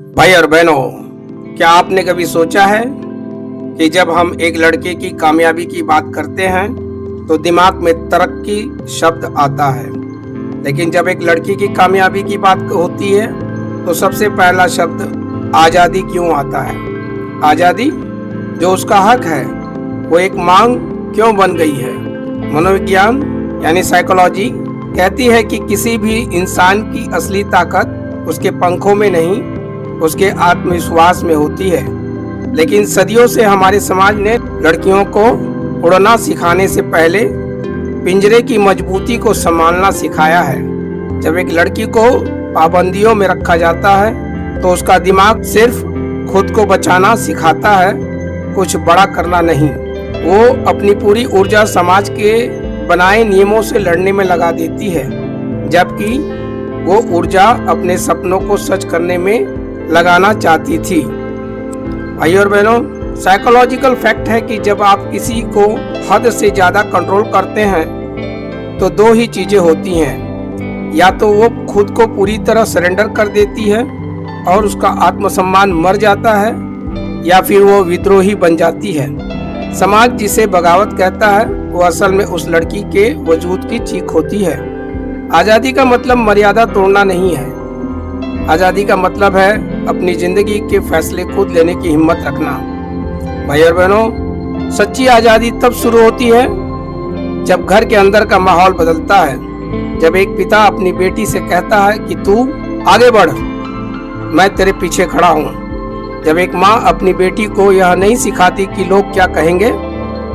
भाई और बहनों, क्या आपने कभी सोचा है कि जब हम एक लड़के की कामयाबी की बात करते हैं तो दिमाग में तरक्की शब्द आता है, लेकिन जब एक लड़की की कामयाबी की बात होती है तो सबसे पहला शब्द आज़ादी क्यों आता है। आज़ादी जो उसका हक है वो एक मांग क्यों बन गई है। मनोविज्ञान यानी साइकोलॉजी कहती है कि किसी भी इंसान की असली ताकत उसके पंखों में नहीं, उसके आत्मविश्वास में होती है। लेकिन सदियों से हमारे समाज ने लड़कियों को उड़ना सिखाने से पहले पिंजरे की मजबूती को संभालना सिखाया है। जब एक लड़की को पाबंदियों में रखा जाता है तो उसका दिमाग सिर्फ खुद को बचाना सिखाता है, कुछ बड़ा करना नहीं। वो अपनी पूरी ऊर्जा समाज के बनाए नियमों से लड़ने में लगा देती है, जबकि वो ऊर्जा अपने सपनों को सच करने में लगाना चाहती थी। भाई और बहनों, साइकोलॉजिकल फैक्ट है कि जब आप किसी को हद से ज़्यादा कंट्रोल करते हैं तो दो ही चीज़ें होती हैं, या तो वो खुद को पूरी तरह सरेंडर कर देती है और उसका आत्मसम्मान मर जाता है, या फिर वो विद्रोही बन जाती है। समाज जिसे बगावत कहता है वो असल में उस लड़की के वजूद की चीख होती है। आज़ादी का मतलब मर्यादा तोड़ना नहीं है। आज़ादी का मतलब है अपनी जिंदगी के फैसले खुद लेने की हिम्मत रखना। भाई और बहनों, सच्ची आज़ादी तब शुरू होती है जब घर के अंदर का माहौल बदलता है। जब एक पिता अपनी बेटी से कहता है कि तू आगे बढ़, मैं तेरे पीछे खड़ा हूँ। जब एक माँ अपनी बेटी को यह नहीं सिखाती कि लोग क्या कहेंगे,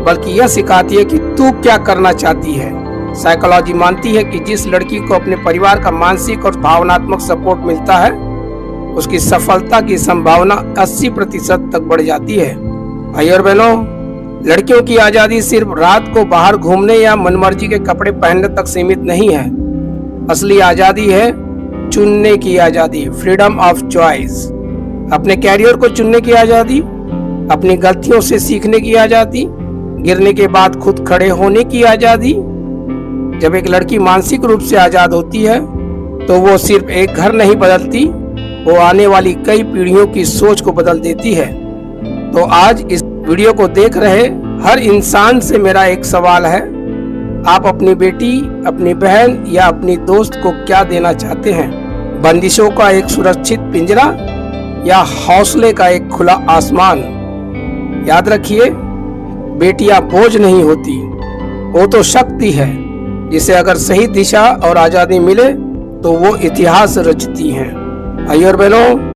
बल्कि यह सिखाती है कि तू क्या करना चाहती है। साइकोलॉजी मानती है कि जिस लड़की को अपने परिवार का मानसिक और भावनात्मक सपोर्ट मिलता है उसकी सफलता की संभावना 80% तक बढ़ जाती है। भाई और बहनों, लड़कियों की आज़ादी सिर्फ रात को बाहर घूमने या मनमर्जी के कपड़े पहनने तक सीमित नहीं है। असली आज़ादी है चुनने की आज़ादी, फ्रीडम ऑफ चॉइस। अपने कैरियर को चुनने की आज़ादी, अपनी गलतियों से सीखने की आज़ादी, गिरने के बाद खुद खड़े होने की आज़ादी। जब एक लड़की मानसिक रूप से आज़ाद होती है तो वो सिर्फ एक घर नहीं बदलती, वो आने वाली कई पीढ़ियों की सोच को बदल देती है। तो आज इस वीडियो को देख रहे हर इंसान से मेरा एक सवाल है, आप अपनी बेटी, अपनी बहन या अपनी दोस्त को क्या देना चाहते हैं? बंदिशों का एक सुरक्षित पिंजरा या हौसले का एक खुला आसमान? याद रखिए, बेटियां बोझ नहीं होती, वो तो शक्ति है जिसे अगर सही दिशा और आज़ादी मिले तो वो इतिहास रचती हैं। भाई और बहनों,